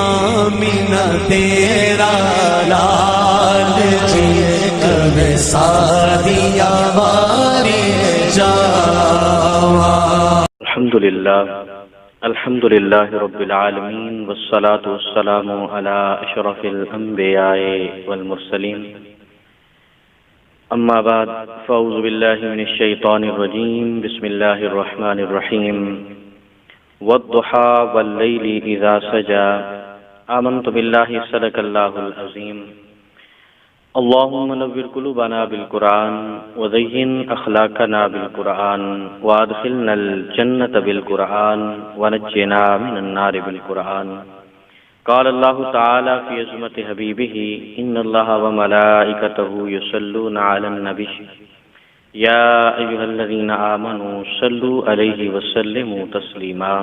آمینہ تیرا لال جی کب سادیا بارے جاوا۔ الحمد للہ رب العالمین والصلاة والسلام على اشرف الانبیاء والمرسلین، اما بعد فاعوذ باللہ من الشیطان الرجیم، بسم اللہ الرحمن الرحیم، والضحى واللیل اذا سجى، آمنت باللہ صدق اللہ العظیم۔ اللہم نور قلوبنا بالقرآن وزین اخلاقنا بالقرآن وادخلنا الجنة بالقرآن ونجنا من النار بالقرآن۔ قال اللہ تعالی فی عظمت حبیبہ ان اللہ وملائکتہ یصلون علی النبی یا ایہا الذین آمنوا صلوا علیہ وسلموا تسلیما۔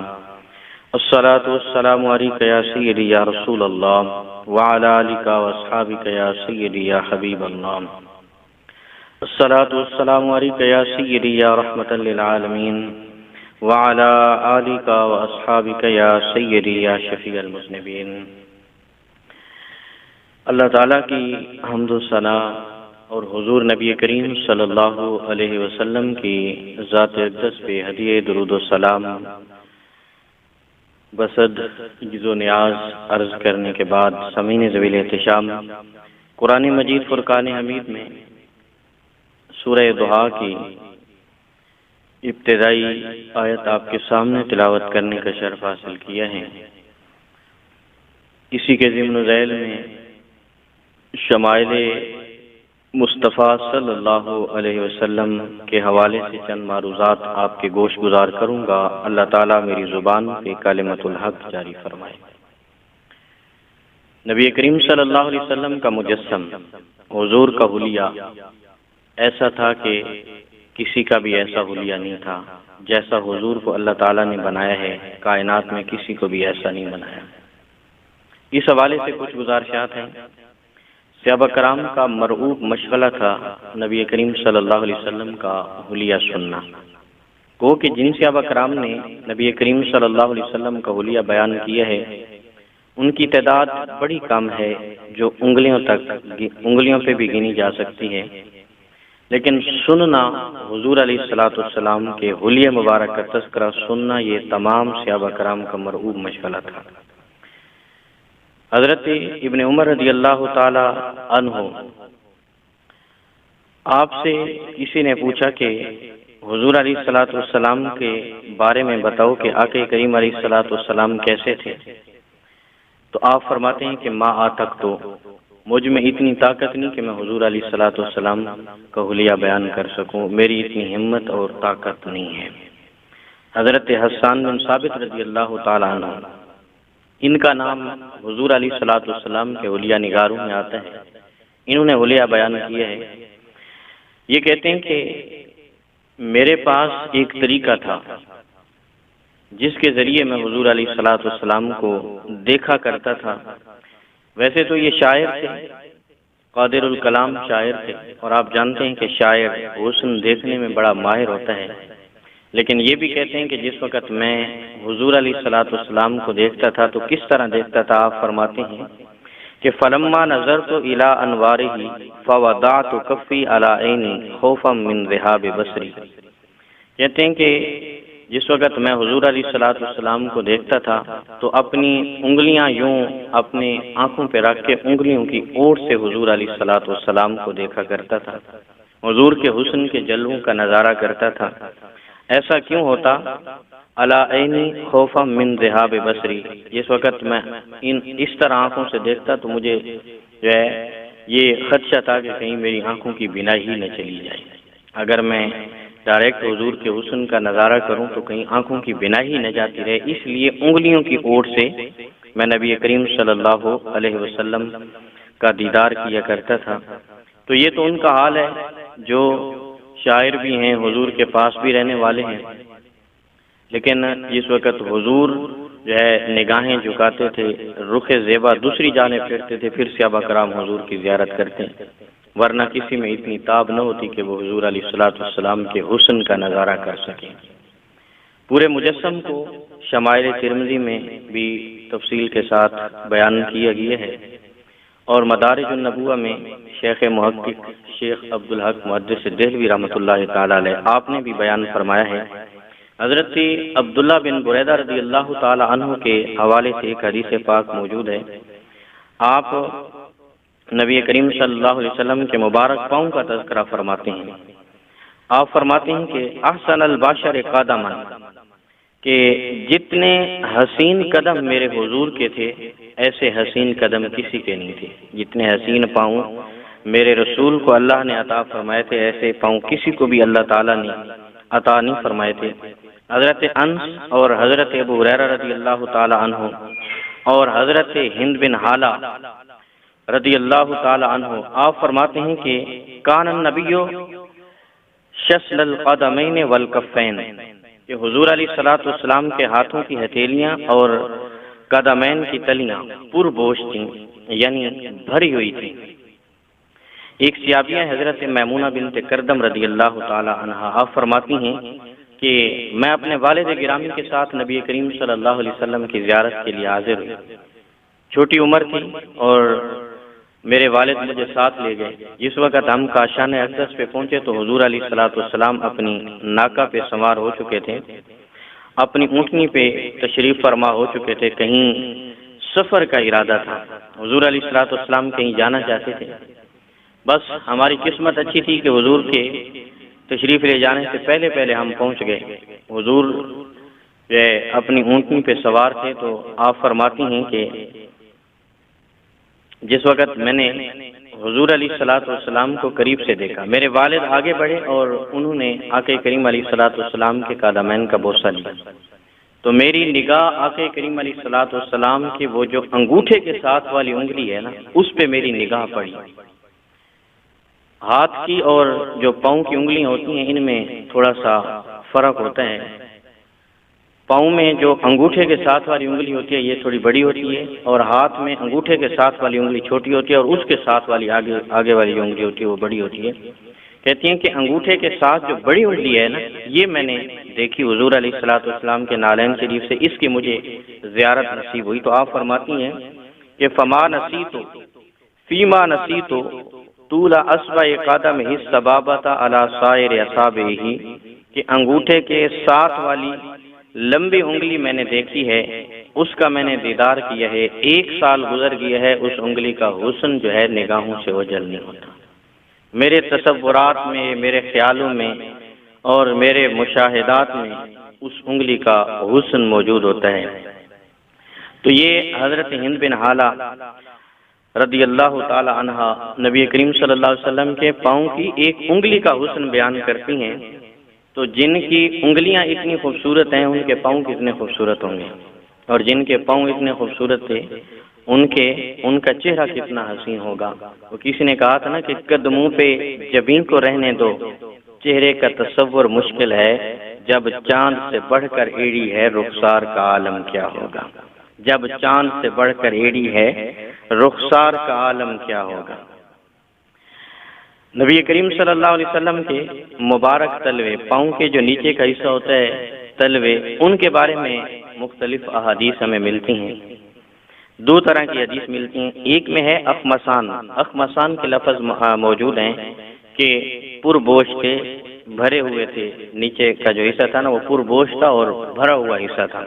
الصلاة والسلام علیک یا سیدی یا رسول اللہ وعلی آلک واصحابک یا سیدی یا حبیب اللہ۔ الصلاة والسلام علیک یا سیدی یا رحمۃ للعالمین وعلی آلک واصحابک یا سیدی یا شفیع المذنبین۔ اللہ تعالیٰ کی حمد و ثنا اور حضور نبی کریم صلی اللہ علیہ وسلم کی ذات اقدس پہ ہدیہ درود و سلام بسد جز و نیاز عرض کرنے کے بعد سامعین ذویل احتشام، قرآن مجید فرقان حمید میں سورہ ضحیٰ کی ابتدائی آیت آپ کے سامنے تلاوت کرنے کا شرف حاصل کیا ہے۔ اسی کے ضمن و ذیل میں شمائل مصطفیٰ صلی اللہ علیہ وسلم کے حوالے سے چند معروضات آپ کے گوش گزار کروں گا۔ اللہ تعالیٰ میری زبان پہ کلمۃ الحق جاری فرمائے۔ نبی کریم صلی اللہ علیہ وسلم کا مجسم، حضور کا حلیہ ایسا تھا کہ کسی کا بھی ایسا حلیہ نہیں تھا جیسا حضور کو اللہ تعالیٰ نے بنایا ہے، کائنات میں کسی کو بھی ایسا نہیں بنایا۔ اس حوالے سے کچھ گزارشات ہیں۔ صحابہ کرام کا مرعوب مشغلہ تھا نبی کریم صلی اللہ علیہ وسلم کا حلیہ سننا۔ گو کہ جن صحابہ کرام نے نبی کریم صلی اللہ علیہ وسلم کا حلیہ بیان کیا ہے ان کی تعداد بڑی کم ہے، جو انگلیوں پہ بھی گنی جا سکتی ہے، لیکن سننا حضور علیہ السلام کے حلیہ مبارک کا تذکرہ سننا یہ تمام صحابہ کرام کا مرعوب مشغلہ تھا۔ حضرت ابن عمر رضی اللہ تعالی عنہ آپ سے کسی نے پوچھا کہ حضور علیہ السلام کے بارے میں بتاؤ کہ آقا کریم علیہ السلام کیسے تھے، تو آپ فرماتے ہیں کہ ما آتک تو مجھ میں اتنی طاقت نہیں کہ میں حضور علیہ السلام کا حلیہ بیان کر سکوں، میری اتنی ہمت اور طاقت نہیں ہے۔ حضرت حسان بن ثابت رضی اللہ تعالی عنہ، ان کا نام حضور علیہ السلام کے حلیہ نگاروں میں آتا ہے، انہوں نے حلیہ بیان کیا ہے۔ یہ کہتے ہیں کہ میرے پاس ایک طریقہ تھا جس کے ذریعے میں حضور علیہ السلام کو دیکھا کرتا تھا۔ ویسے تو یہ شاعر تھے، قادر الکلام شاعر تھے، اور آپ جانتے ہیں کہ شاعر حسن دیکھنے میں بڑا ماہر ہوتا ہے، لیکن یہ بھی کہتے ہیں کہ جس وقت میں حضور علیہ السلام کو دیکھتا تھا تو کس طرح دیکھتا تھا، آپ فرماتے ہیں کہ فلما نظرت الى انوارہ فوضعت کفی علی عینی خوفا من ذہاب بصری۔ کہتے ہیں کہ جس وقت میں حضور علیہ السلام کو دیکھتا تھا تو اپنی انگلیاں یوں اپنے آنکھوں پہ رکھ کے انگلیوں کی اوٹ سے حضور علیہ السلام کو دیکھا کرتا تھا، حضور کے حسن کے جلووں کا نظارہ کرتا تھا۔ ایسا کیوں ہوتا؟ علی عینی خوفا من ذہاب بصری، جس وقت میں اس طرح آنکھوں سے دیکھتا تو مجھے جو ہے یہ خدشہ تھا کہ کہیں میری آنکھوں کی بینائی ہی نہ چلی جائے، اگر میں ڈائریکٹ حضور کے حسن کا نظارہ کروں تو کہیں آنکھوں کی بینائی ہی نہ جاتی رہے، اس لیے انگلیوں کی اوٹ سے میں نبی کریم صلی اللہ علیہ وسلم کا دیدار کیا کرتا تھا۔ تو یہ تو ان کا حال ہے جو شاعر بھی ہیں، حضور کے پاس بھی رہنے والے ہیں، لیکن جس وقت حضور جو ہے نگاہیں جھکاتے تھے، رخ زیبا دوسری جانب پھیرتے تھے، پھر صحابہ کرام حضور کی زیارت کرتے ہیں، ورنہ کسی میں اتنی تاب نہ ہوتی کہ وہ حضور علیہ السلام کے حسن کا نظارہ کر سکیں۔ پورے مجسم کو شمائل ترمذی میں بھی تفصیل کے ساتھ بیان کیا گیا ہے، اور مدارج النبوہ میں شیخ محقق شیخ عبدالحق محدث دہلوی رحمۃ اللہ تعالی علیہ آپ نے بھی بیان فرمایا ہے۔ حضرت عبداللہ بن بریدہ رضی اللہ تعالی عنہ کے حوالے سے ایک حدیث پاک موجود ہے۔ آپ نبی کریم صلی اللہ علیہ وسلم کے مبارک پاؤں کا تذکرہ فرماتے ہیں۔ آپ فرماتے ہیں کہ احسن البشر قدما، کہ جتنے حسین قدم میرے حضور کے تھے ایسے حسین قدم کسی کے نہیں تھے۔ جتنے حسین پاؤں میرے رسول کو اللہ نے عطا فرمائے تھے ایسے پاؤں کسی کو بھی اللہ تعالیٰ نے عطا نہیں فرمائے تھے۔ حضرت انس اور حضرت ابو ہریرہ رضی اللہ تعالی عنہ اور حضرت ہند بن حالہ رضی اللہ تعالی عنہ آپ فرماتے ہیں کہ کان النبی شسل القدمین والکفین، کہ حضور علیہ الصلوۃ والسلام کے ہاتھوں کی ہتھیلیاں اور قدمین کی تلیاں پر بوش تھیں، یعنی بھری ہوئی تھیں۔ ایک صحابیہ حضرت میمونہ بنت کردم رضی اللہ تعالی عنہا آپ فرماتی ہیں کہ میں اپنے والد گرامی کے ساتھ نبی کریم صلی اللہ علیہ وسلم کی زیارت کے لیے حاضر ہوئی۔ چھوٹی عمر تھی اور میرے والد مجھے ساتھ لے گئے۔ جس وقت ہم کاشان اقدس پہ پہنچے تو حضور علیہ الصلوۃ والسلام اپنی ناکہ پہ سوار ہو چکے تھے، اپنی اونٹنی پہ تشریف فرما ہو چکے تھے۔ کہیں سفر کا ارادہ تھا، حضور علیہ الصلوۃ والسلام کہیں جانا چاہتے تھے۔ بس ہماری قسمت اچھی تھی کہ حضور کے تشریف لے جانے سے پہلے ہم پہنچ گئے۔ حضور اپنی اونٹنی پہ سوار تھے تو آپ فرماتی ہیں کہ جس وقت میں نے حضور علیہ الصلوۃ والسلام کو قریب سے دیکھا، میرے والد آگے بڑھے اور انہوں نے آقا کریم علیہ الصلوۃ والسلام کے قدمین کا بوسہ لیا، تو میری نگاہ آقا کریم علیہ الصلوۃ والسلام کی وہ جو انگوٹھے کے ساتھ والی انگلی ہے نا، اس پہ میری نگاہ پڑی۔ ہاتھ کی اور جو پاؤں کی انگلیاں ہوتی ہیں ان میں تھوڑا سا فرق ہوتا ہے۔ پاؤں میں جو انگوٹھے کے ساتھ والی انگلی ہوتی ہے یہ تھوڑی بڑی ہوتی ہے، اور ہاتھ میں انگوٹھے کے ساتھ والی انگلی چھوٹی ہوتی ہے، اور اس کے ساتھ والی آگے والی جو انگلی ہوتی ہے وہ بڑی ہوتی ہے۔ کہتی ہیں کہ انگوٹھے کے ساتھ جو بڑی انگلی ہے نا، یہ میں نے دیکھی حضور علیہ الصلوۃ والسلام کے نالین شریف سے، اس کی مجھے زیارت نصیب ہوئی۔ تو آپ فرماتی ہیں کہ فما نسیت فیما نسیت طول اصبع قدمہ السبابۃ علی سائر اصابعہ، کہ انگوٹھے کے ساتھ والی لمبی انگلی میں نے دیکھی ہے، اس کا میں نے دیدار کیا ہے، 1 سال گزر گیا ہے، اس انگلی کا حسن جو ہے نگاہوں سے اوجھل نہیں ہوتا۔ میرے تصورات میں، میرے خیالوں میں اور میرے مشاہدات میں اس انگلی کا حسن موجود ہوتا ہے۔ تو یہ حضرت ہند بن حالہ رضی اللہ تعالی عنہا نبی کریم صلی اللہ علیہ وسلم کے پاؤں کی ایک انگلی کا حسن بیان کرتی ہیں۔ تو جن کی انگلیاں اتنی خوبصورت ہیں ان کے پاؤں کتنے خوبصورت ہوں گے، اور جن کے پاؤں اتنے خوبصورت تھے ان کا چہرہ کتنا حسین ہوگا۔ وہ کسی نے کہا تھا نا کہ قدموں پہ جبیں کو رہنے دو، چہرے کا تصور مشکل ہے، جب چاند سے بڑھ کر ایڑی ہے رخسار کا عالم کیا ہوگا۔ جب چاند سے بڑھ کر ایڑی ہے رخسار کا عالم کیا ہوگا۔ نبی کریم صلی اللہ علیہ وسلم کے مبارک تلوے، پاؤں کے جو نیچے کا حصہ ہوتا ہے تلوے، ان کے بارے میں مختلف احادیث ہمیں ملتی ہیں۔ 2 طرح کی حدیث ملتی ہیں۔ ایک میں ہے اخمسان، اخمسان کے لفظ موجود ہیں کہ پربوش تھے، بھرے ہوئے تھے، نیچے کا جو حصہ تھا نا وہ پربوش تھا اور بھرا ہوا حصہ تھا۔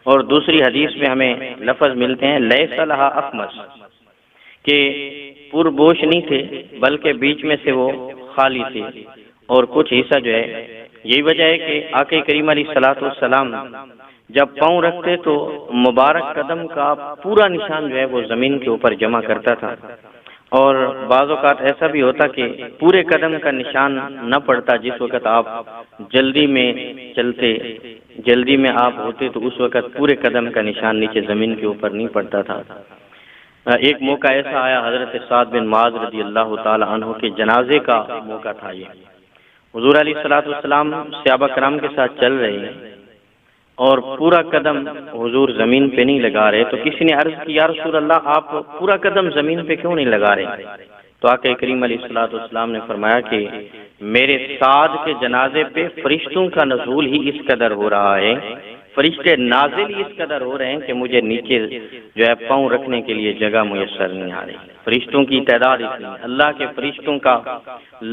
اور دوسری حدیث میں ہمیں لفظ ملتے ہیں لیس لہا اخمس، کہ پربوش نہیں تھے بلکہ بیچ میں سے وہ خالی تھے اور کچھ حصہ جو ہے۔ یہی وجہ ہے کہ آقا کریم علیہ الصلوۃ والسلام جب پاؤں رکھتے تو مبارک قدم کا پورا نشان جو ہے وہ زمین کے اوپر جمع کرتا تھا، اور بعض اوقات ایسا بھی ہوتا کہ پورے قدم کا نشان نہ پڑتا۔ جس وقت آپ جلدی میں چلتے، جلدی میں آپ ہوتے تو اس وقت پورے قدم کا نشان نیچے زمین کے اوپر نہیں پڑتا تھا۔ ایک موقع ایسا آیا، حضرت سعد بن معاذ رضی اللہ تعالی عنہ کے جنازے کا موقع تھا۔ یہ حضور علیہ الصلوۃ والسلام صحابہ کرام کے ساتھ چل رہے ہیں اور پورا قدم حضور زمین پہ نہیں لگا رہے، تو کسی نے عرض کی یا رسول اللہ آپ پورا قدم زمین پہ کیوں نہیں لگا رہے؟ تو آقا کریم علیہ الصلوۃ والسلام نے فرمایا کہ میرے سعد کے جنازے پہ فرشتوں کا نزول ہی اس قدر ہو رہا ہے، فرشتے نازل ہی اس قدر ہو رہے ہیں کہ مجھے نیچے جو ہے پاؤں رکھنے کے لیے جگہ میسر نہیں آ رہی۔ فرشتوں کی تعداد اتنی، اللہ کے فرشتوں کا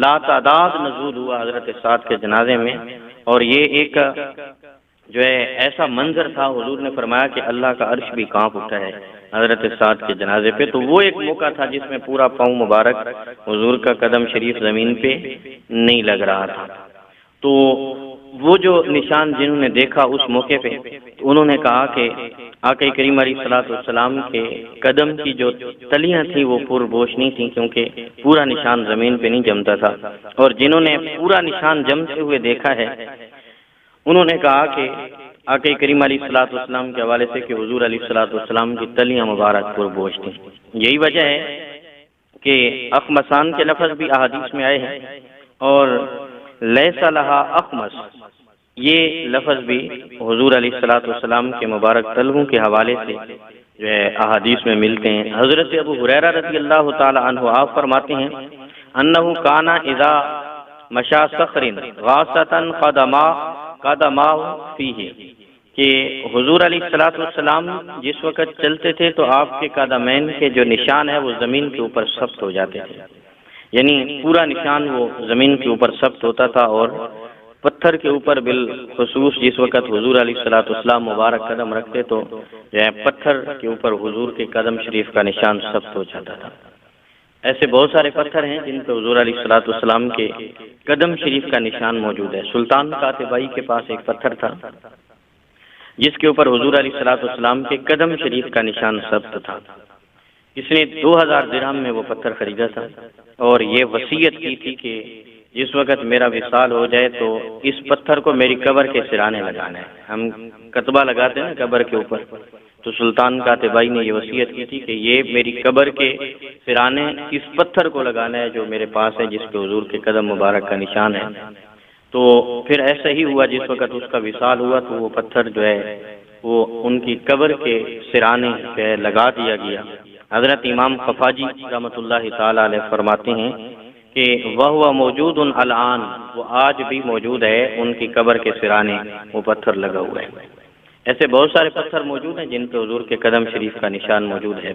لاتعداد نزول ہوا حضرت سعد کے جنازے میں، اور یہ ایک جو ہے ایسا منظر تھا، حضور نے فرمایا کہ اللہ کا عرش بھی کانپ اٹھا ہے حضرت سعد کے جنازے پہ۔ تو وہ ایک موقع تھا جس میں پورا پاؤں مبارک حضور کا قدم شریف زمین پہ نہیں لگ رہا تھا۔ تو وہ جو نشان جنہوں نے دیکھا اس موقع پہ، تو انہوں نے کہا کہ آقا کریم علیہ الصلوۃ والسلام کے قدم کی جو تلیاں تھیں وہ پر بوش نہیں تھیں، کیونکہ پورا نشان زمین پہ نہیں جمتا تھا۔ اور جنہوں نے پورا نشان جمتے ہوئے دیکھا ہے انہوں نے کہا کہ آقا کریم علیہ الصلوۃ والسلام کے حوالے سے کہ حضور علیہ الصلوۃ والسلام کی تلیاں مبارک پر بوش تھیں۔ یہی وجہ ہے کہ اخمسان کے لفظ بھی احادیث میں آئے ہیں، اور لیس لہا اخمس یہ لفظ بھی حضور علیہ الصلوۃ والسلام کے مبارک تلووں کے حوالے سے جو ہے احادیث میں ملتے ہیں۔ حضرت ابو ہریرہ رضی اللہ تعالی عنہ آپ فرماتے ہیں انہ کان اذا مشى صخر غاصۃ قدماہ فیہ، کہ حضور علیہ الصلوۃ والسلام جس وقت چلتے تھے تو آپ کے قدمین کے جو نشان ہے وہ زمین کے اوپر ثبت ہو جاتے تھے، یعنی پورا نشان وہ زمین کے اوپر ثبت ہوتا تھا، اور پتھر کے اوپر بالخصوص جس وقت حضور علیہ الصلوۃ والسلام مبارک قدم رکھتے تو پتھر کے اوپر حضور کے قدم شریف کا نشان ثبت ہو جاتا تھا۔ ایسے بہت سارے پتھر ہیں جن پہ حضور علیہ الصلوۃ والسلام کے قدم شریف کا نشان موجود ہے۔ سلطان قاتبائی کے پاس ایک پتھر تھا جس کے اوپر حضور علیہ الصلوۃ والسلام کے قدم شریف کا نشان ثبت تھا۔ اس نے 2000 درہم میں وہ پتھر خریدا تھا، اور یہ وصیت کی تھی کہ جس وقت میرا وصال ہو جائے تو اس پتھر کو میری قبر کے سرانے لگانا ہے۔ ہم کتبہ لگاتے ہیں نا قبر کے اوپر، تو سلطان قاتبائی نے یہ وصیت کی تھی کہ یہ میری قبر کے سرانے اس پتھر کو لگانا ہے جو میرے پاس ہے، جس پہ حضور کے قدم مبارک کا نشان ہے۔ تو پھر ایسا ہی ہوا، جس وقت اس کا وصال ہوا تو وہ پتھر جو ہے وہ ان کی قبر کے سرانے پہ لگا دیا گیا۔ حضرت امام خفاجی رحمۃ اللہ تعالی علیہ فرماتے ہیں کہ وہ موجود الان، وہ آج بھی موجود ہے، ان کی قبر کے سرانے وہ پتھر لگا ہوا ہے۔ ایسے بہت سارے پتھر موجود ہیں جن پہ حضور کے قدم شریف کا نشان موجود ہے۔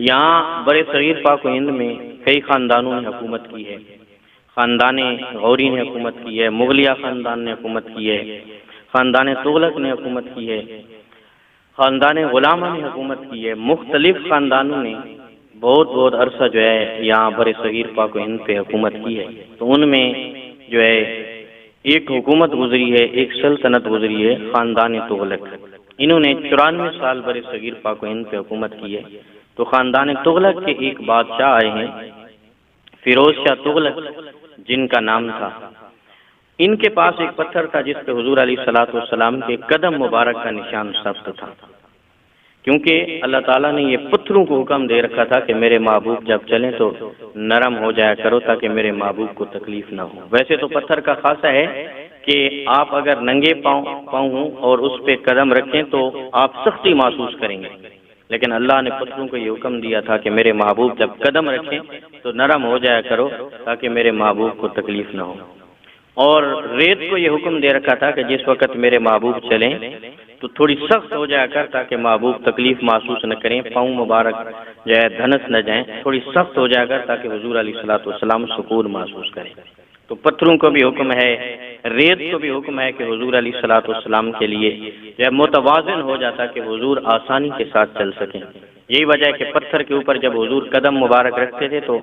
یہاں برے صغیر پاک و ہند میں کئی خاندانوں نے حکومت کی ہے۔ خاندان غوری نے حکومت کی ہے، مغلیہ خاندان نے حکومت کی ہے، خاندان تغلق نے حکومت کی ہے، خاندان غلامہ نے حکومت کی ہے۔ مختلف خاندانوں نے بہت عرصہ جو ہے یہاں برے صغیر پاک و ہند پہ حکومت کی ہے۔ تو ان میں جو ہے ایک حکومت گزری ہے، ایک سلطنت گزری ہے خاندان تغلق۔ انہوں نے 94 سال برے صغیر پاک و ہند پہ حکومت کی ہے۔ تو خاندان تغلق کے ایک بادشاہ آئے ہیں فیروز شاہ تغلق جن کا نام تھا۔ ان کے پاس ایک پتھر تھا جس پہ حضور علیہ الصلوۃ والسلام کے قدم مبارک کا نشان ثبت تھا، کیونکہ اللہ تعالیٰ نے یہ پتھروں کو حکم دے رکھا تھا کہ میرے محبوب جب چلیں تو نرم ہو جایا کرو تاکہ میرے محبوب کو تکلیف نہ ہو۔ ویسے تو پتھر کا خاصہ ہے کہ آپ اگر ننگے پاؤں ہوں اور اس پہ قدم رکھیں تو آپ سختی محسوس کریں گے، لیکن اللہ نے پتھروں کو یہ حکم دیا تھا کہ میرے محبوب جب قدم رکھیں تو نرم ہو جایا کرو تاکہ میرے محبوب کو تکلیف نہ ہو۔ اور ریت کو یہ حکم دے رکھا تھا کہ جس وقت میرے محبوب چلیں تو تھوڑی سخت ہو جایا کر تاکہ محبوب تکلیف محسوس نہ کریں، پاؤں مبارک جو ہے دھنس نہ جائیں، تھوڑی سخت ہو جایا کر تاکہ حضور علیہ الصلوۃ والسلام سکون محسوس کریں۔ تو پتھروں کو بھی حکم ہے، ریت کو بھی حکم ہے کہ حضور علیہ الصلوۃ والسلام کے لیے جو ہے متوازن ہو جاتا کہ حضور آسانی کے ساتھ چل سکیں۔ یہی وجہ ہے کہ پتھر کے اوپر جب حضور قدم مبارک رکھتے تھے تو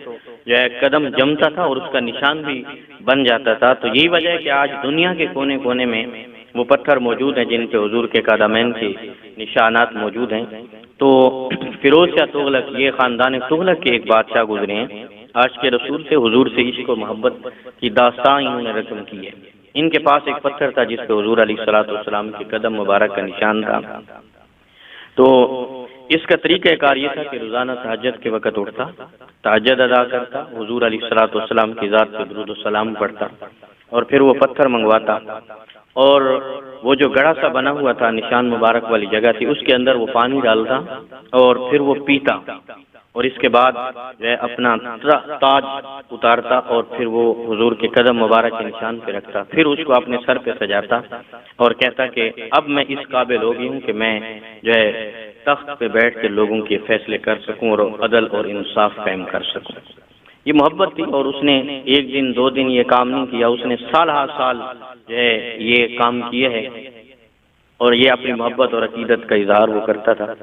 جو ہے قدم جمتا تھا اور اس کا نشان بھی بن جاتا تھا۔ تو یہی وجہ ہے کہ آج دنیا کے کونے کونے میں وہ پتھر موجود ہیں جن پہ حضور کے قدمین کے نشانات موجود ہیں۔ تو فیروز شاہ تغلق یہ خاندان تغلق کے ایک بادشاہ گزرے ہیں، عاشق رسول سے حضور سے عشق و محبت کی داستان انہوں نے رقم کی ہے۔ ان کے پاس ایک پتھر تھا جس پہ حضور علیہ الصلوۃ والسلام کے قدم مبارک کا نشان تھا۔ تو اس کا طریقہ کار یہ تھا کہ روزانہ تہجد کے وقت اٹھتا، تہجد ادا کرتا، حضور علیہ الصلوۃ والسلام کی ذات پہ درود و سلام پڑھتا، اور پھر وہ پتھر منگواتا اور وہ جو گڑھا سا بنا ہوا تھا نشان مبارک والی جگہ تھی، اس کے اندر وہ پانی ڈالتا اور پھر وہ پیتا، اور اس کے بعد جو ہے اپنا تاج اتارتا اور پھر وہ حضور کے قدم مبارک کے نشان پہ رکھتا، پھر اس کو اپنے سر پہ سجاتا اور کہتا کہ اب میں اس قابل ہو گئی ہوں کہ میں جو ہے تخت پہ بیٹھ کے لوگوں کے فیصلے کر سکوں اور عدل اور انصاف قائم کر سکوں۔ یہ محبت تھی، اور اس نے ایک دن دو دن یہ کام نہیں کیا، اس نے سال ہر سال جو ہے یہ کام کیے ہے، اور یہ اپنی محبت اور عقیدت کا اظہار وہ کرتا تھا۔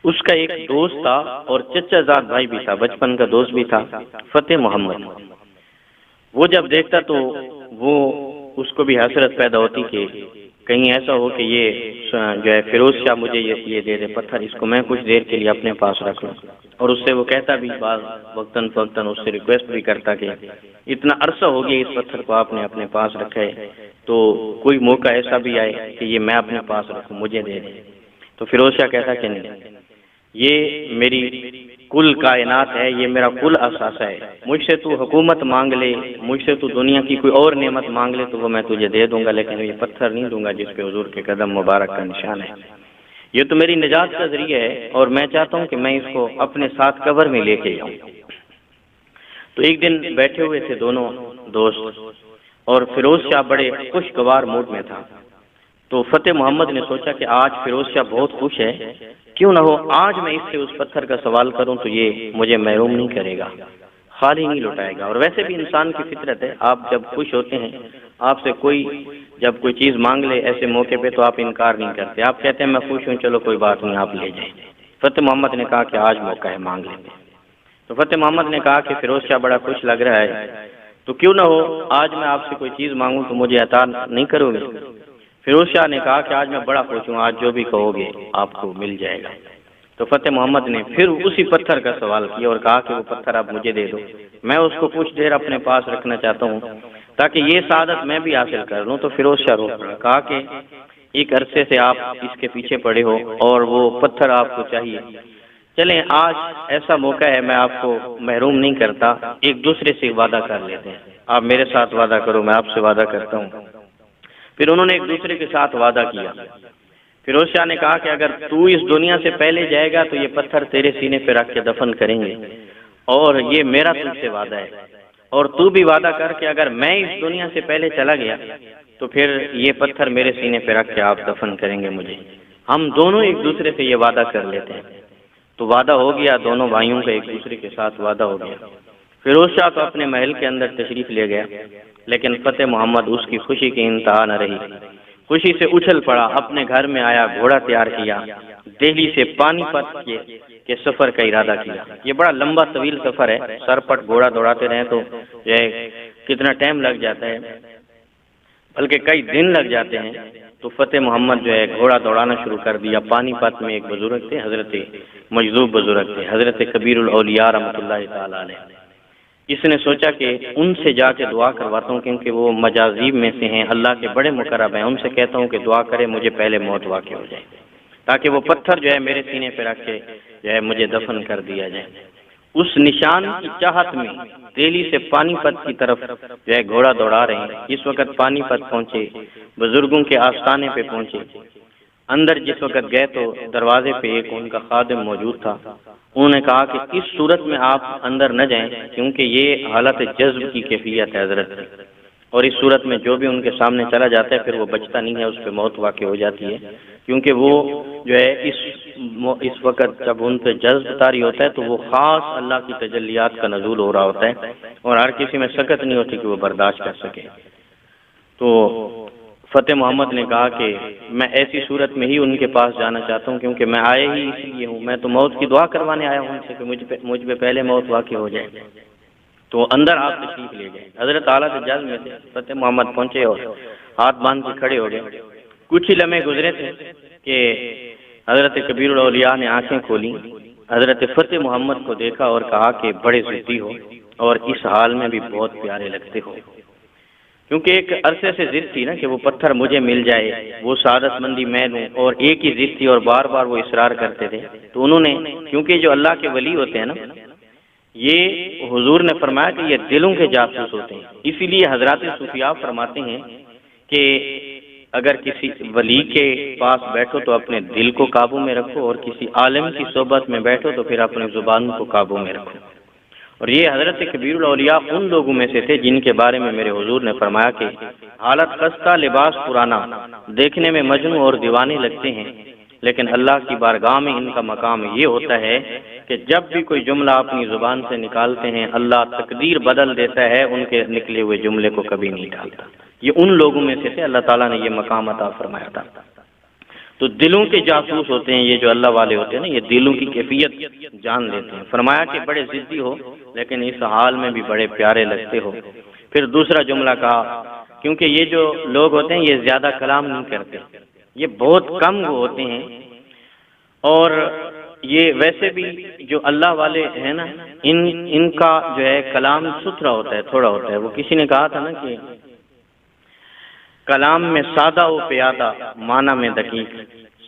اس کا ایک دوست تھا اور چچا زاد بھائی بھی تھا، بچپن کا دوست بھی تھا، فتح محمد۔ وہ جب دیکھتا تو وہ اس کو بھی حسرت پیدا ہوتی کہ کہیں ایسا ہو کہ یہ جو ہے فیروز شاہ مجھے یہ دے دے پتھر، اس کو میں کچھ دیر کے لیے اپنے پاس رکھ لوں، اور اس سے وہ کہتا بھی بعض وقتاً فوقتاً اس سے ریکویسٹ بھی کرتا کہ اتنا عرصہ ہو گیا اس پتھر کو آپ نے اپنے پاس رکھا ہے، تو کوئی موقع ایسا بھی آئے کہ یہ میں اپنے پاس رکھوں، مجھے دے دے۔ تو فیروز شاہ کہتا کہ نہیں، یہ میری کل کائنات ہے، یہ میرا کل اثاثہ ہے، مجھ سے تو حکومت مانگ لے، مجھ سے تو دنیا کی کوئی اور نعمت مانگ لے تو وہ میں تجھے دے دوں گا، لیکن یہ پتھر نہیں دوں گا جس پہ حضور کے قدم مبارک کا نشان ہے۔ یہ تو میری نجات کا ذریعہ ہے، اور میں چاہتا ہوں کہ میں اس کو اپنے ساتھ قبر میں لے کے جاؤں۔ تو ایک دن بیٹھے ہوئے تھے دونوں دوست، اور فیروز شاہ بڑے خوشگوار موڈ میں تھا، تو فتح محمد نے سوچا کہ آج فیروز شاہ بہت خوش ہے، کیوں نہ ہو آج میں اس سے اس پتھر کا سوال کروں تو یہ مجھے محروم نہیں کرے گا، خالی نہیں لوٹائے گا۔ اور ویسے بھی انسان کی فطرت ہے، آپ جب خوش ہوتے ہیں، آپ سے کوئی جب کوئی چیز مانگ لے ایسے موقع پہ تو آپ انکار نہیں کرتے، آپ کہتے ہیں میں خوش ہوں، چلو کوئی بات نہیں، آپ لے جائیں۔ فتح محمد نے کہا کہ آج موقع ہے، مانگ لیتے۔ تو فتح محمد نے کہا کہ فیروز شاہ بڑا خوش لگ رہا ہے، تو کیوں نہ ہو آج میں آپ سے کوئی چیز مانگوں تو مجھے عطا نہیں کرو گے؟ فیروز شاہ نے کہا کہ آج میں بڑا خوش ہوں، آج جو بھی کہو گے آپ کو مل جائے گا۔ تو فتح محمد نے پھر اسی پتھر کا سوال کیا اور کہا کہ وہ پتھر آپ مجھے دے دو، میں اس کو کچھ دیر اپنے پاس رکھنا چاہتا ہوں تاکہ یہ سعادت میں بھی حاصل کر لوں۔ تو فیروز شاہ رو پڑا، کہا کہ ایک عرصے سے آپ اس کے پیچھے پڑے ہو اور وہ پتھر آپ کو چاہیے، چلیں آج ایسا موقع ہے، میں آپ کو محروم نہیں کرتا، ایک دوسرے سے وعدہ کر لیتے ہیں، آپ میرے ساتھ وعدہ کرو، میں آپ سے وعدہ کرتا ہوں۔ پھر انہوں نے ایک دوسرے کے ساتھ وعدہ کیا۔ فیروز شاہ نے کہا کہ اگر تو اس دنیا سے پہلے جائے گا تو یہ پتھر تیرے سینے پہ رکھ کے دفن کریں گے، اور یہ میرا تجھ سے وعدہ ہے، اور تو بھی وعدہ کر کہ اگر میں اس دنیا سے پہلے چلا گیا تو پھر یہ پتھر میرے سینے پہ رکھ کے آپ دفن کریں گے مجھے۔ ہم دونوں ایک دوسرے سے یہ وعدہ کر لیتے ہیں۔ تو وعدہ ہو گیا، دونوں بھائیوں کا ایک دوسرے کے ساتھ وعدہ ہو گیا۔ فیروز شاہ تو اپنے محل کے اندر تشریف لے گیا، لیکن فتح محمد اس کی خوشی کی انتہا نہ رہی، خوشی سے اچھل پڑا، اپنے گھر میں آیا، گھوڑا تیار کیا، دہلی سے پانی پت کے سفر کا ارادہ کیا۔ یہ بڑا لمبا طویل سفر ہے، سر پٹ گھوڑا دوڑاتے رہیں تو یہ کتنا ٹائم لگ جاتا ہے، بلکہ کئی دن لگ جاتے ہیں۔ تو فتح محمد جو ہے گھوڑا دوڑانا شروع کر دیا۔ پانی پت میں ایک بزرگ تھے، حضرت مجذوب بزرگ تھے، حضرت کبیر الاولیاء رحمۃ اللہ تعالی علیہ۔ اس نے سوچا کہ ان سے جا کے دعا کرواتا ہوں، کیونکہ وہ مجاذیب میں سے ہیں، اللہ کے بڑے مقرب ہیں، ان سے کہتا ہوں کہ دعا کرے مجھے پہلے موت واقع ہو جائے، تاکہ وہ پتھر جو ہے میرے سینے پہ رکھ کے جو ہے مجھے دفن کر دیا جائے۔ اس نشان کی چاہت میں دہلی سے پانی پت کی طرف جو ہے گھوڑا دوڑا رہے ہیں۔ اس وقت پانی پت پہنچے، بزرگوں کے آستانے پہ پہنچے، اندر جس وقت گئے تو دروازے پہ ایک ان کا خادم موجود تھا۔ انہوں نے کہا کہ اس صورت میں آپ اندر نہ جائیں، کیونکہ یہ حالت جذب کی کیفیت ہے حضرت، اور اس صورت میں جو بھی ان کے سامنے چلا جاتا ہے پھر وہ بچتا نہیں ہے، اس پہ موت واقع ہو جاتی ہے، کیونکہ وہ جو ہے اس وقت جب ان پہ جذب طاری ہوتا ہے تو وہ خاص اللہ کی تجلیات کا نزول ہو رہا ہوتا ہے، اور ہر کسی میں سکت نہیں ہوتی کہ وہ برداشت کر سکے۔ تو فتح محمد نے کہا کہ میں ایسی صورت میں ہی ان کے پاس جانا چاہتا ہوں، کیونکہ میں آئے ہی اس لیے ہوں، میں تو موت کی دعا کروانے آیا ہوں ان سے کہ مجھ پہ پہلے موت واقع ہو جائے۔ تو اندر آپ تشریف لے گئے، حضرت اعلیٰ حجاز میں سے فتح محمد پہنچے اور ہاتھ باندھ کے کھڑے ہو گئے۔ کچھ ہی لمحے گزرے تھے کہ حضرت کبیر الاولیاء نے آنکھیں کھولی، حضرت فتح محمد کو دیکھا اور کہا کہ بڑے ضدی ہو اور اس حال میں بھی بہت پیارے لگتے ہو، کیونکہ ایک عرصے سے ضد تھی نا کہ وہ پتھر مجھے مل جائے، وہ سعادت مندی میں دوں، اور ایک ہی ضد تھی اور بار بار وہ اصرار کرتے تھے۔ تو انہوں نے، کیونکہ جو اللہ کے ولی ہوتے ہیں نا، یہ حضور نے فرمایا کہ یہ دلوں کے جاسوس ہوتے ہیں، اسی لیے حضرات صوفیاء فرماتے ہیں کہ اگر کسی ولی کے پاس بیٹھو تو اپنے دل کو قابو میں رکھو، اور کسی عالم کی صحبت میں بیٹھو تو پھر اپنی زبان کو قابو میں رکھو۔ اور یہ حضرت کبیر الاولیاء ان لوگوں میں سے تھے جن کے بارے میں میرے حضور نے فرمایا کہ حالت خستہ، لباس پرانا، دیکھنے میں مجنوں اور دیوانے لگتے ہیں، لیکن اللہ کی بارگاہ میں ان کا مقام یہ ہوتا ہے کہ جب بھی کوئی جملہ اپنی زبان سے نکالتے ہیں اللہ تقدیر بدل دیتا ہے، ان کے نکلے ہوئے جملے کو کبھی نہیں ڈالتا۔ یہ ان لوگوں میں سے تھے، اللہ تعالیٰ نے یہ مقام عطا فرمایا تھا۔ تو دلوں کے جاسوس ہوتے ہیں یہ جو اللہ والے ہوتے ہیں نا، یہ دلوں کی کیفیت جان لیتے ہیں۔ فرمایا کہ بڑے ضدی ہو لیکن اس حال میں بھی بڑے پیارے لگتے ہو۔ پھر دوسرا جملہ کہا، کیونکہ یہ جو لوگ ہوتے ہیں یہ زیادہ کلام نہیں کرتے، یہ بہت کم وہ ہوتے ہیں، اور یہ ویسے بھی جو اللہ والے ہیں نا ان کا جو ہے کلام ستھرا ہوتا ہے، تھوڑا ہوتا ہے۔ وہ کسی نے کہا تھا نا کہ کلام میں سادہ و پیادہ، معنی میں دقیق۔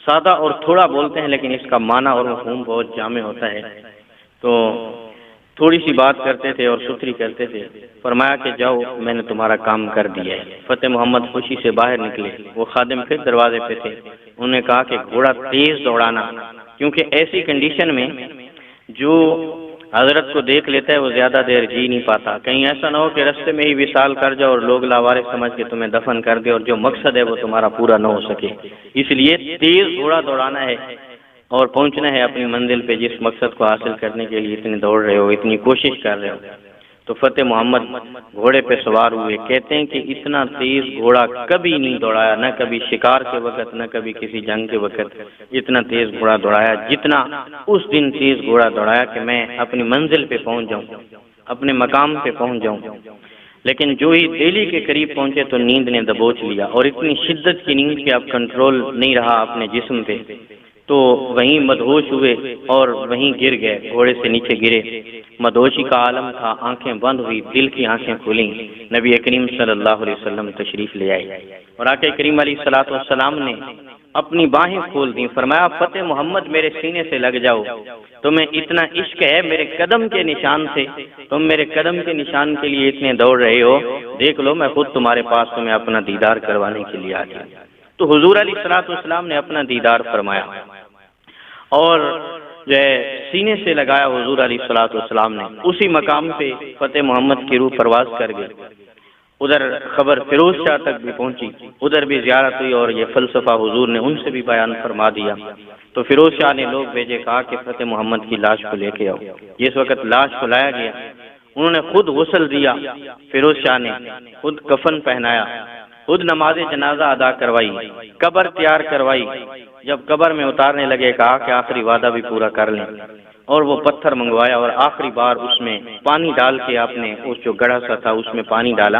سادہ اور تھوڑا بولتے ہیں لیکن اس کا معنی اور مفہوم بہت جامع ہوتا ہے۔ تو تھوڑی سی بات کرتے تھے اور ستھری کرتے تھے۔ فرمایا کہ جاؤ میں نے تمہارا کام کر دیا ہے۔ فتح محمد خوشی سے باہر نکلے، وہ خادم پھر دروازے پہ تھے۔ انہوں نے کہا کہ گھوڑا تیز دوڑانا، کیونکہ ایسی کنڈیشن میں جو حضرت کو دیکھ لیتا ہے وہ زیادہ دیر جی نہیں پاتا، کہیں ایسا نہ ہو کہ رستے میں ہی وصال کر جاؤ اور لوگ لاوارث سمجھ کے تمہیں دفن کر دے اور جو مقصد ہے وہ تمہارا پورا نہ ہو سکے۔ اس لیے تیز گھوڑا دوڑانا ہے اور پہنچنا ہے اپنی منزل پہ، جس مقصد کو حاصل کرنے کے لیے اتنے دوڑ رہے ہو، اتنی کوشش کر رہے ہو۔ تو فتح محمد گھوڑے پہ سوار ہوئے۔ کہتے ہیں کہ اتنا تیز گھوڑا کبھی نہیں دوڑایا، نہ کبھی شکار کے وقت نہ کبھی کسی جنگ کے وقت اتنا تیز گھوڑا دوڑایا جتنا اس دن تیز گھوڑا دوڑایا کہ میں اپنی منزل پہ پہنچ جاؤں، اپنے مقام پہ پہنچ جاؤں۔ لیکن جو ہی دہلی کے قریب پہنچے تو نیند نے دبوچ لیا، اور اتنی شدت کی نیند کہ اب کنٹرول نہیں رہا اپنے جسم پہ، تو وہیں مدہوش ہوئے اور وہیں گر گئے، گھوڑے سے نیچے گرے۔ مدہوشی کا عالم تھا، آنکھیں بند ہوئی، دل کی آنکھیں کھلیں۔ نبی کریم صلی اللہ علیہ وسلم تشریف لے آئے اور آقا کریم علیہ الصلوۃ والسلام نے اپنی باہیں کھول دیں۔ فرمایا فتح محمد میرے سینے سے لگ جاؤ، تمہیں اتنا عشق ہے میرے قدم کے نشان سے، تم میرے قدم کے نشان کے لیے اتنے دوڑ رہے ہو، دیکھ لو میں خود تمہارے پاس تمہیں اپنا دیدار کروانے کے لیے آ گیا۔ تو حضور علیہ الصلوۃ والسلام نے اپنا دیدار فرمایا اور جو ہے سینے سے لگایا حضور علیہ الصلوۃ والسلام نے۔ اسی مقام پہ فتح محمد کی روح پرواز کر گئی۔ ادھر خبر فیروز شاہ تک بھی پہنچی، ادھر بھی زیارت ہوئی اور یہ فلسفہ حضور نے ان سے بھی بیان فرما دیا۔ تو فیروز شاہ نے لوگ بھیجے، کہا کہ فتح محمد کی لاش کو لے کے آؤ۔ جس وقت لاش کو لایا گیا انہوں نے خود غسل دیا، فیروز شاہ نے خود کفن پہنایا، خود نماز جنازہ ادا کروائی، قبر تیار کروائی۔ جب قبر میں اتارنے لگے کہا کہ آخری وعدہ بھی پورا کر لیں، اور وہ پتھر منگوایا اور آخری بار اس میں پانی ڈال کے آپ نے اس جو گڑھا سا تھا اس میں پانی ڈالا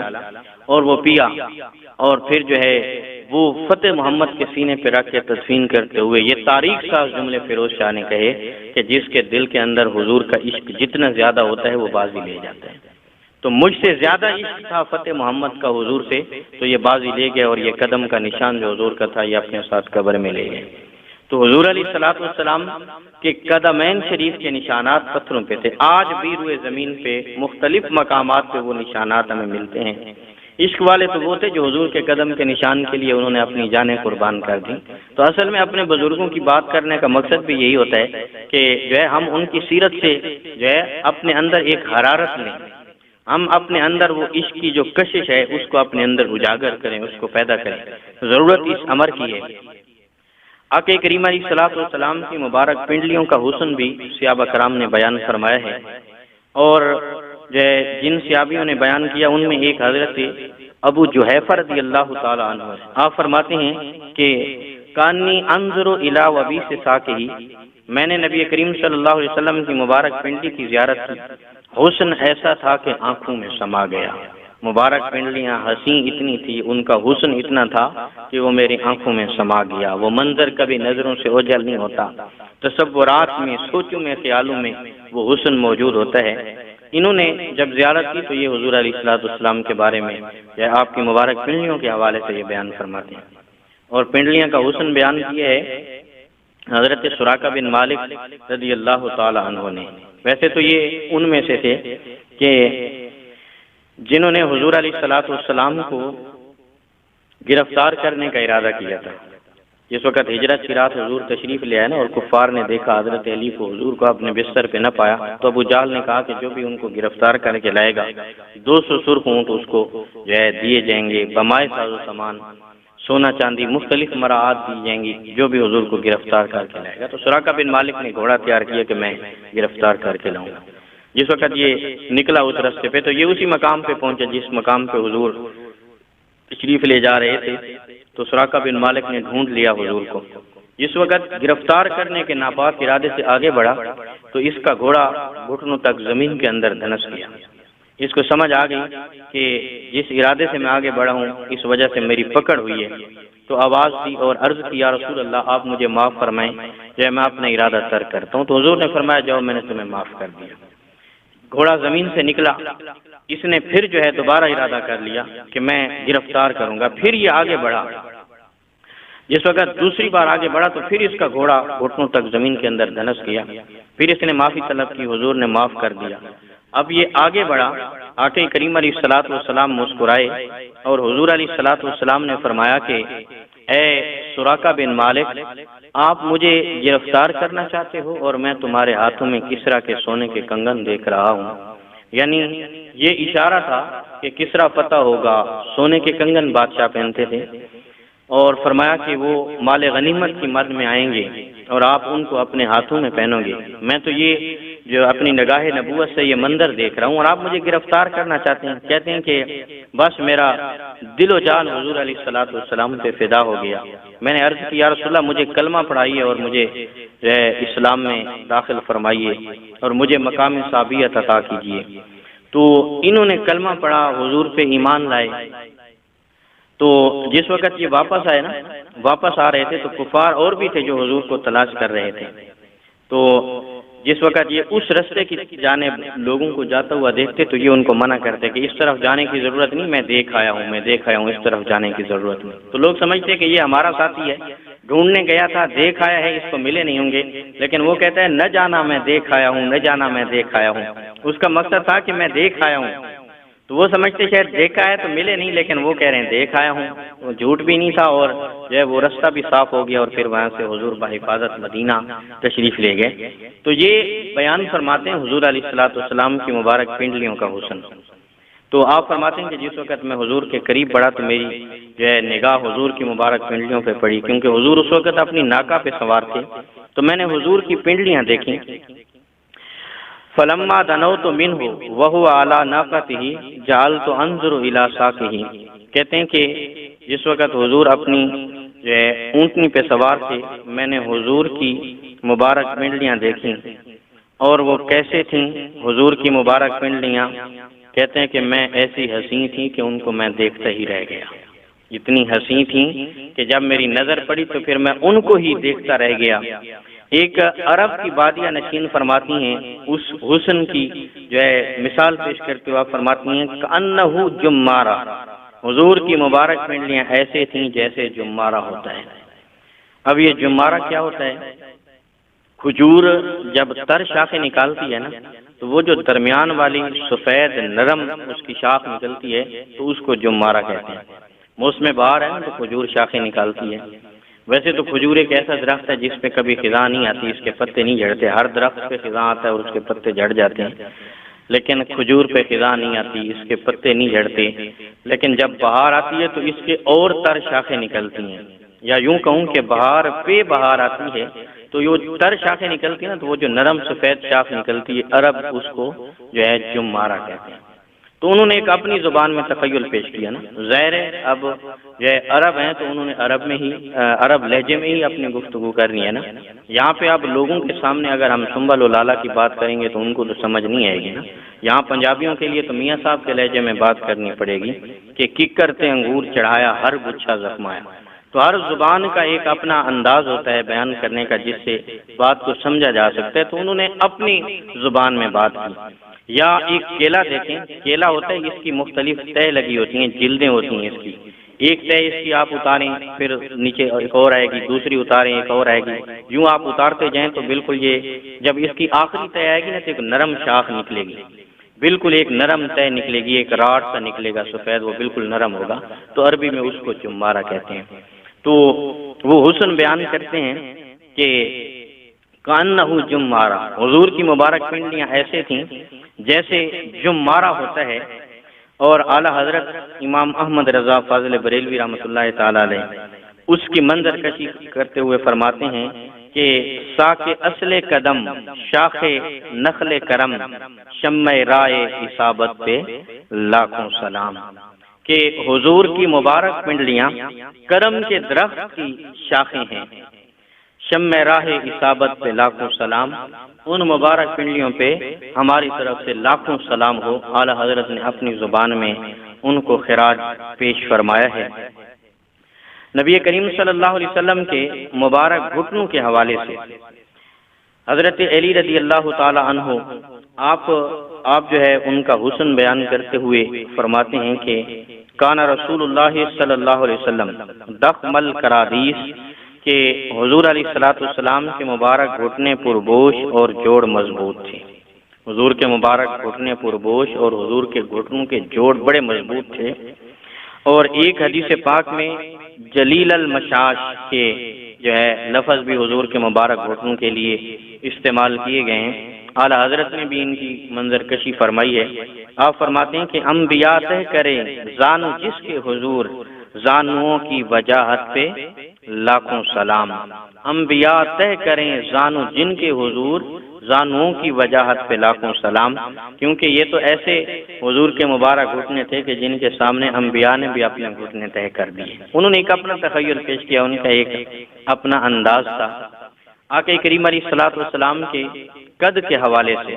اور وہ پیا، اور پھر جو ہے وہ فتح محمد کے سینے پہ رکھ کے تدفین کرتے ہوئے یہ تاریخ ساز جملے فیروز شاہ نے کہے کہ جس کے دل کے اندر حضور کا عشق جتنا زیادہ ہوتا ہے وہ بازی لے جاتا ہے۔ تو مجھ سے زیادہ عشق تھا فتح محمد کا حضور سے، تو یہ بازی لے گئے اور یہ قدم کا نشان جو حضور کا تھا یہ اپنے ساتھ قبر میں لے گئے۔ تو حضور علیہ الصلوۃ والسلام کے قدمین شریف کے نشانات پتھروں پہ تھے، آج بھی روئے زمین پہ مختلف مقامات پہ وہ نشانات ہمیں ملتے ہیں۔ عشق والے تو وہ تھے جو حضور کے قدم کے نشان کے لیے انہوں نے اپنی جانیں قربان کر دیں۔ تو اصل میں اپنے بزرگوں کی بات کرنے کا مقصد بھی یہی ہوتا ہے کہ جو ہے ہم ان کی سیرت سے جو ہے اپنے اندر ایک حرارت لیں، ہم اپنے اندر وہ عشق کی جو کشش ہے اس کو اپنے اندر اجاگر کریں، اس کو پیدا کریں۔ ضرورت اس امر کی ہے۔ آقا کریم علیہ الصلوۃ والسلام کی مبارک پنڈلیوں کا حسن بھی صحابہ کرام نے بیان فرمایا ہے، اور جو ہے جن صحابیوں نے بیان کیا ان میں ایک حضرت ابو جحیفہ رضی اللہ تعالی عنہ، آپ فرماتے ہیں کہ کانی انظر الی وبیس ساقہ، میں نے نبی کریم صلی اللہ علیہ وسلم کی مبارک پنڈلی کی زیارت کی، حسن ایسا تھا کہ آنکھوں میں سما گیا۔ مبارک پنڈلیاں حسین اتنی تھی، ان کا حسن اتنا تھا کہ وہ میری آنکھوں میں سما گیا۔ وہ منظر کبھی نظروں سے اوجھل نہیں ہوتا، تصورات میں، سوچوں میں، خیالوں میں وہ حسن موجود ہوتا ہے۔ انہوں نے جب زیارت کی تو یہ حضور علیہ الصلوۃ والسلام کے بارے میں یا آپ کی مبارک پنڈلیوں کے حوالے سے یہ بیان فرماتے ہیں، اور پنڈلیاں کا حسن بیان کیا ہے حضرت سراقہ بن مالک رضی اللہ تعالی عنہ نے۔ ویسے تو یہ ان میں سے تھے کہ جنہوں نے حضور علیہ الصلوۃ والسلام کو گرفتار کرنے کا ارادہ کیا تھا۔ جس وقت ہجرت کی رات حضور تشریف لے آئے نا اور کفار نے دیکھا حضرت علی کو، حضور کو اپنے بستر پہ نہ پایا، تو ابو جہل نے کہا کہ جو بھی ان کو گرفتار کر کے لائے گا 200 سرخ اونٹ اس کو جو ہے دیے جائیں گے، بمائے ساز و سامان، سونا چاندی، مختلف مراعات دی جائیں گی جو بھی حضور کو گرفتار کر کے لائے گا۔ تو سراقہ بن مالک نے گھوڑا تیار کیا کہ میں گرفتار کر کے لاؤں گا۔ جس وقت یہ نکلا اس راستے پہ تو یہ اسی مقام پہ پہنچا جس مقام پہ حضور تشریف لے جا رہے تھے، تو سراقہ بن مالک نے ڈھونڈ لیا حضور کو۔ جس وقت گرفتار کرنے کے ناپاک ارادے سے آگے بڑھا تو اس کا گھوڑا گھٹنوں تک زمین کے اندر دھنس گیا۔ اس کو سمجھ آ گئی کہ جس ارادے سے میں آگے بڑھا ہوں اس وجہ سے میری پکڑ ہوئی ہے، تو آواز دی اور عرض کی یا رسول اللہ آپ مجھے معاف فرمائیں، جو ہے میں اپنا ارادہ ترک کرتا ہوں۔ تو حضور نے فرمایا جاؤ میں نے تمہیں معاف کر دیا۔ گھوڑا زمین سے نکلا، اس نے پھر جو ہے دوبارہ ارادہ کر لیا کہ میں گرفتار کروں گا، پھر یہ آگے بڑھا۔ جس وقت دوسری بار آگے بڑھا تو پھر اس کا گھوڑا گھٹنوں تک زمین کے اندر دھنس گیا، پھر اس نے معافی طلب کی، حضور نے معاف کر دیا۔ اب یہ آگے بڑھا، آقا کریم علیہ الصلوۃ والسلام مسکرائے اور حضور علیہ الصلوۃ والسلام نے فرمایا کہ اے سراقہ بن مالک، آپ مجھے گرفتار کرنا چاہتے ہو اور میں تمہارے ہاتھوں میں کسریٰ کے سونے کے کنگن دیکھ رہا ہوں۔ یعنی یہ اشارہ تھا کہ کسریٰ پتہ ہوگا، سونے کے کنگن بادشاہ پہنتے تھے، اور فرمایا کہ وہ مال غنیمت کی مد میں آئیں گے اور آپ ان کو اپنے ہاتھوں میں پہنو گے۔ میں تو یہ جو اپنی نگاہ نبوت سے یہ منظر دیکھ رہا ہوں اور آپ مجھے گرفتار کرنا چاہتے ہیں۔ کہتے ہیں کہ بس میرا دل و جان حضور علیہ الصلوۃ والسلام پہ فدا ہو گیا۔ میں نے عرض کی یا رسول اللہ مجھے کلمہ پڑھائیے اور مجھے جو ہے اسلام میں داخل فرمائیے اور مجھے مقام صحابیت عطا کیجیے۔ تو انہوں نے کلمہ پڑھا، حضور پہ ایمان لائے۔ تو جس وقت یہ واپس آ رہے تھے تو کفار اور بھی تھے جو حضور کو تلاش کر رہے تھے۔ تو جس وقت یہ اس رستے کی جانب لوگوں کو جاتا ہوا دیکھتے تو یہ ان کو منع کرتے کہ اس طرف جانے کی ضرورت نہیں، میں دیکھ آیا ہوں، اس طرف جانے کی ضرورت نہیں۔ تو لوگ سمجھتے کہ یہ ہمارا ساتھی ہے، ڈھونڈنے گیا تھا، دیکھ آیا ہے، اس کو ملے نہیں ہوں گے، لیکن وہ کہتا ہے نہ جانا میں دیکھ آیا ہوں، نہ جانا میں دیکھ آیا ہوں۔ اس کا مقصد تھا کہ میں دیکھ آیا ہوں، تو وہ سمجھتے شاید دیکھا ہے تو ملے نہیں، لیکن وہ کہہ رہے ہیں دیکھ آیا ہوں۔ وہ جھوٹ بھی نہیں تھا اور جو ہے وہ رستہ بھی صاف ہو گیا اور پھر وہاں سے حضور بحفاظت مدینہ تشریف لے گئے۔ تو یہ بیان فرماتے ہیں حضور علیہ الصلوۃ والسلام کی مبارک پنڈلیوں کا حسن۔ تو آپ فرماتے ہیں کہ جس وقت میں حضور کے قریب بڑھا تو میری جو ہے نگاہ حضور کی مبارک پنڈلیوں پہ پڑی، کیونکہ حضور اس وقت اپنی ناکہ پہ سوار تھے۔ تو میں نے حضور کی پنڈلیاں دیکھیں۔ فلما دنوت منہ وهو على ناقته جعلت انظر الى ساقه۔ کہتے ہیں کہ جس وقت حضور اپنی جو ہے اونٹنی پہ سوار تھے، میں نے حضور کی مبارک پنڈلیاں دیکھیں اور وہ کیسے تھیں حضور کی مبارک پنڈلیاں؟ کہتے ہیں کہ میں ایسی حسین تھی کہ ان کو میں دیکھتا ہی رہ گیا، اتنی حسین تھیں کہ جب میری نظر پڑی تو پھر میں ان کو ہی دیکھتا رہ گیا۔ ایک عرب کی بادیہ نشین فرماتی ہیں اس حسن کی جو ہے مثال پیش کرتے ہوئے فرماتی ہیں کأنہ جمارہ، حضور کی مبارک پنڈلیاں ایسے تھیں جیسے جمارہ ہوتا ہے۔ اب یہ جمارہ کیا ہوتا ہے؟ کھجور جب تر شاخیں نکالتی ہے نا تو وہ جو درمیان والی سفید نرم اس کی شاخ نکلتی ہے تو اس کو جمارہ کہتے ہیں۔ موسم بہار ہے نا تو کھجور شاخیں نکالتی ہے۔ ویسے تو کھجور ایک ایسا درخت ہے جس پہ کبھی خزاں نہیں آتی، اس کے پتے نہیں جھڑتے۔ ہر درخت پہ خزاں آتا ہے اور اس کے پتے جھڑ جاتے ہیں، لیکن کھجور پہ خزاں نہیں آتی، اس کے پتے نہیں جھڑتے۔ لیکن جب بہار آتی ہے تو اس کے اور تر شاخیں نکلتی ہیں، یا یوں کہوں کہ بہار پہ بہار آتی ہے تو یہ تر شاخیں نکلتی ہیں نا تو وہ جو نرم سفید شاخ نکلتی ہے عرب اس کو جو ہے جمارہ کہتے ہیں۔ تو انہوں نے ایک اپنی زبان میں تخیل پیش کیا نا، ظاہر ہے اب جو ہے عرب ہیں تو انہوں نے عرب لہجے میں ہی اپنی گفتگو کرنی ہے نا۔ یہاں پہ اب لوگوں کے سامنے اگر ہم سنبل و لالا کی بات کریں گے تو ان کو تو سمجھ نہیں آئے گی نا۔ یہاں پنجابیوں کے لیے تو میاں صاحب کے لہجے میں بات کرنی پڑے گی کہ ککر تے انگور چڑھایا ہر گچھا زخمایا۔ تو ہر زبان کا ایک اپنا انداز ہوتا ہے بیان کرنے کا جس سے بات کو سمجھا جا سکتا ہے، تو انہوں نے اپنی زبان میں بات کی۔ یا ایک کیلا دیکھیں، کیلا ہوتا ہے اس کی مختلف تہ لگی ہوتی ہیں، جلدیں ہوتی ہیں اس کی، ایک تہ اس کی آپ اتاریں پھر نیچے ایک اور آئے گی، دوسری اتاریں ایک اور آئے گی، یوں آپ اتارتے جائیں تو بالکل یہ جب اس کی آخری تہ آئے گی نا تو ایک نرم شاخ نکلے گی۔ بالکل ایک نرم طے نکلے گی، ایک راڑ سا نکلے گا سفید، وہ بالکل نرم ہوگا، تو عربی میں اس کو چمارہ کہتے ہیں۔ تو وہ حسن بیان کرتے ہیں کہ کانہ جمارہ، حضور کی مبارک پنڈلیاں ایسے تھیں جیسے جمارہ ہوتا ہے۔ اور اعلیٰ حضرت امام احمد رضا فاضل بریلوی رحمۃ اللہ تعالی علیہ اس کی منظر کشی کرتے ہوئے فرماتے ہیں کہ ساک اصل قدم، شاخ نخل کرم، شمع رائے اصابت پہ لاکھوں سلام، کہ حضور کی مبارک پنڈلیاں کرم کے درخت کی شاخیں ہیں، شمع راہ اصابت پہ لاکھوں سلام، ان مبارک پنڈلیوں پہ ہماری طرف سے لاکھوں سلام ہو۔ اعلیٰ حضرت نے اپنی زبان میں ان کو خراج پیش فرمایا ہے۔ نبی کریم صلی اللہ علیہ وسلم کے مبارک گھٹنوں کے حوالے سے حضرت علی رضی اللہ تعالی عنہ آپ جو ہے ان کا حسن بیان کرتے ہوئے فرماتے ہیں کہ کانا رسول اللہ صلی اللہ علیہ وسلم ضخم الکرادیس، کہ حضور علیہ السلام کے مبارک گھٹنے پربوش اور جوڑ مضبوط تھے۔ حضور کے مبارک گھٹنے پربوش اور حضور کے گھٹنوں کے جوڑ بڑے مضبوط تھے۔ اور ایک حدیث پاک میں جلیل المشاش کے جو ہے لفظ بھی حضور کے مبارک گھٹنوں کے لیے استعمال کیے گئے ہیں۔ اعلیٰ حضرت نے بھی ان کی منظر کشی فرمائی ہے۔ آپ فرماتے ہیں کہ انبیاء طے کرے زانو جس کے حضور، زانوؤں کی وجاہت پہ لاکھوں سلام، انبیاء طے کریں زانو جن کے حضور، زانوؤں کی وجاہت پہ لاکھوں سلام، کیونکہ یہ تو ایسے حضور کے مبارک گھٹنے تھے کہ جن کے سامنے انبیاء نے بھی اپنے گھٹنے طے کر دیے۔ انہوں نے ایک اپنا تخیل پیش کیا، ان کا ایک اپنا انداز تھا۔ آقا کریم علیہ الصلوۃ والسلام کے قد کے حوالے سے،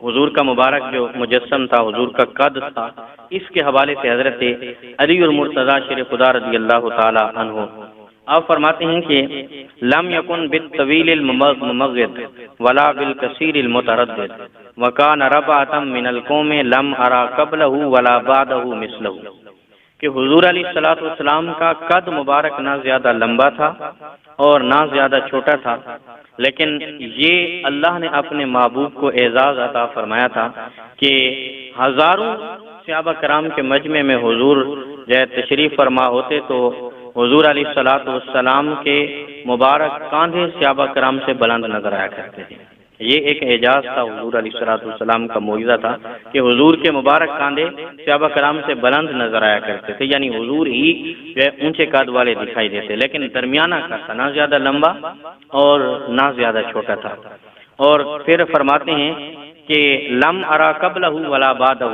حضور کا مبارک جو مجسم تھا، حضور کا قد تھا، اس کے حوالے سے حضرت علی المرتضیٰ شیر خدا رضی اللہ تعالی عنہ آپ فرماتے ہیں کہ لم یکن بالطویل الممغد ولا بالکثیر المتردد وکان ربعۃ من القوم لم ارى قبلہ ولا بعدہ مثلہ، کہ حضور علیہ السلام کا قد مبارک نہ زیادہ لمبا تھا اور نہ زیادہ چھوٹا تھا، لیکن یہ اللہ نے اپنے محبوب کو اعزاز عطا فرمایا تھا کہ ہزاروں صحابہ کرام کے مجمع میں حضور جو تشریف فرما ہوتے تو حضور علیہ السلام کے مبارک کاندھے صحابہ کرام سے بلند نظر آیا کرتے تھے۔ یہ ایک اعجاز تھا، حضور علیہ السلام کا معجزہ تھا کہ حضور کے مبارک کاندھے صحابہ کرام سے بلند نظر آیا کرتے تھے، یعنی حضور ہی جو ہے اونچے قد والے دکھائی دیتے، لیکن درمیانہ کا تھا، نہ زیادہ لمبا اور نہ زیادہ چھوٹا تھا۔ اور پھر فرماتے ہیں کہ لم ارا قبلہ ولا بعدہ،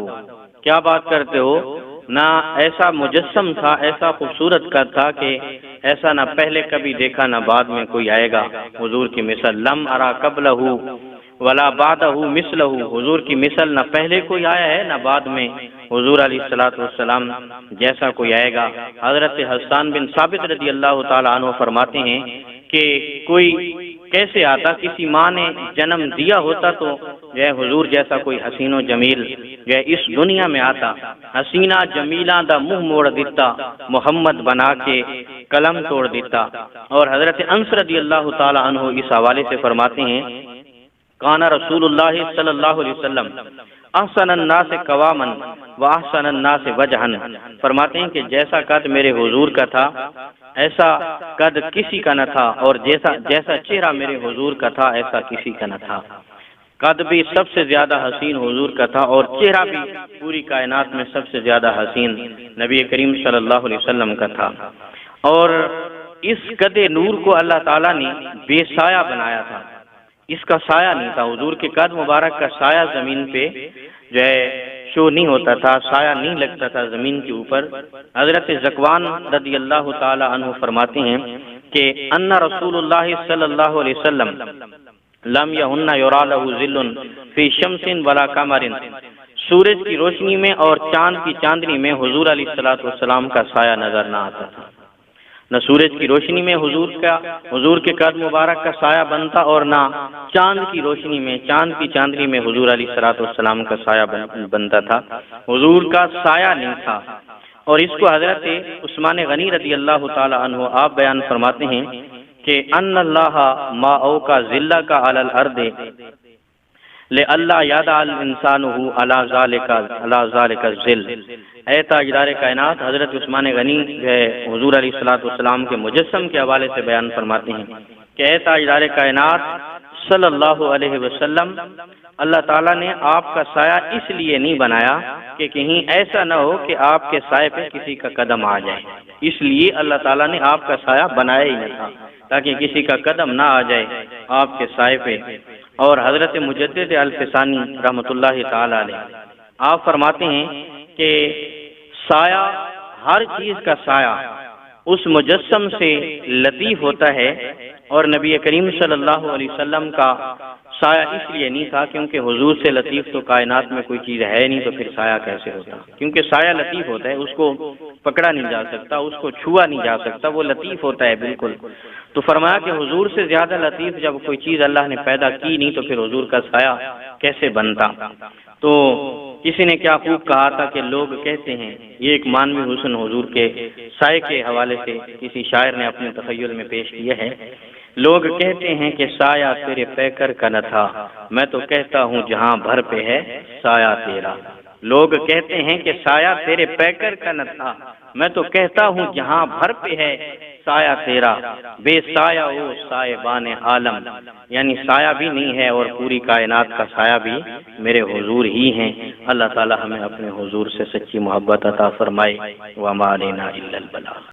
کیا بات کرتے ہو، نہ ایسا مجسم تھا، ایسا خوبصورت قد تھا کہ ایسا نہ پہلے کبھی دیکھا نہ بعد میں کوئی آئے گا حضور کی مثل، لم ارا قبلہ ولا بعدہ مثلہ، حضور کی مثل نہ پہلے کوئی آیا ہے نہ بعد میں حضور علیہ السلام جیسا کوئی آئے گا۔ حضرت حسان بن ثابت رضی اللہ تعالی عنہ فرماتے ہیں کہ کوئی کیسے آتا، کسی ماں نے جنم دیا ہوتا تو جو ہے حضور جیسا کوئی حسین و جمیل جو ہے اس دنیا میں آتا، حسینہ جمیلہ دا منہ موڑ دیتا، محمد بنا کے قلم توڑ دیتا۔ اور حضرت انس رضی اللہ تعالی عنہ اس حوالے سے فرماتے ہیں کانا رسول اللہ صلی اللہ علیہ وسلم احسن الناس قواما واحسن الناس وجہا، فرماتے ہیں کہ جیسا قد میرے حضور کا تھا ایسا قد کسی کا نہ تھا، اور جیسا چہرہ میرے حضور کا تھا ایسا کسی کا نہ تھا۔ قد بھی سب سے زیادہ حسین حضور کا تھا، اور چہرہ بھی پوری کائنات میں سب سے زیادہ حسین نبی کریم صلی اللہ علیہ وسلم کا تھا۔ اور اس قد نور کو اللہ تعالیٰ نے بے سایہ بنایا تھا، اس کا سایہ نہیں تھا، حضور کے قد مبارک کا سایہ زمین پہ جو ہے شو نہیں ہوتا تھا، سایہ نہیں لگتا تھا زمین کے اوپر۔ حضرت زکوان رضی اللہ تعالی عنہ فرماتے ہیں کہ ان رسول اللہ صلی اللہ علیہ وسلم لم یہن یرا لہ ظل فی شمس ولا قمر، سورج کی روشنی میں اور چاند کی چاندنی میں حضور علیہ السلام کا سایہ نظر نہ آتا تھا، نہ سورج کی روشنی میں حضور کے قد مبارک کا سایہ بنتا، اور نہ چاند کی روشنی میں، چاند کی چاندنی میں حضور علیہ السلام کا سایہ بنتا تھا، حضور کا سایہ نہیں تھا۔ اور اس کو حضرت عثمان غنی رضی اللہ تعالی عنہ آپ بیان فرماتے ہیں کہ ان اللہ ما اوقع ذلہ کا علی الارض، لِأَلَّا يَدَعَ الْإِنسَانُهُ عَلَى ذَلِكَ الظِّلِّ۔ اے تاجدار کائنات، حضرت عثمان غنی جو ہے حضور علیہ السلام کے مجسم کے حوالے سے بیان فرماتے ہیں کہ اے تاجدار کائنات صلی اللہ علیہ وسلم، اللہ تعالیٰ نے آپ کا سایہ اس لیے نہیں بنایا کہ کہیں ایسا نہ ہو کہ آپ کے سائے پہ کسی کا قدم آ جائے، اس لیے اللہ تعالیٰ نے آپ کا سایہ بنایا ہی نہ تھا تاکہ کسی کا قدم نہ آ جائے آپ کے سائے پہ۔ اور حضرت مجدد الفسانی رحمۃ اللہ تعالی علیہ آپ فرماتے ہیں کہ سایہ، ہر چیز کا سایہ اس مجسم سے لطیف ہوتا ہے، اور نبی کریم صلی اللہ علیہ وسلم کا سایہ اس لیے نہیں تھا کیونکہ حضور سے لطیف تو کائنات میں کوئی چیز ہے نہیں، تو پھر سایہ کیسے ہوتا؟ کیونکہ سایہ لطیف ہوتا ہے، اس کو پکڑا نہیں جا سکتا، اس کو چھوا نہیں جا سکتا، وہ لطیف ہوتا ہے بالکل۔ تو فرمایا کہ حضور سے زیادہ لطیف جب کوئی چیز اللہ نے پیدا کی نہیں تو پھر حضور کا سایہ کیسے بنتا؟ تو کسی نے کیا خوب کہا تھا کہ لوگ کہتے ہیں، یہ ایک مانوی حسن حضور کے سائے کے حوالے سے کسی شاعر نے اپنے تخیل میں پیش کیا ہے، لوگ کہتے ہیں کہ سایہ تیرے پیکر کا نہ تھا، میں تو کہتا ہوں جہاں بھر پہ ہے سایہ تیرا۔ لوگ کہتے ہیں کہ سایہ تیرے پیکر کا نہ تھا، میں تو کہتا ہوں جہاں بھر پہ ہے سایہ تیرا۔ بے سایہ او سایہ بان عالم، یعنی سایہ بھی نہیں ہے اور پوری کائنات کا سایہ بھی میرے حضور ہی ہیں۔ اللہ تعالی ہمیں اپنے حضور سے سچی محبت عطا فرمائے۔ وما علینا الا البلاغ۔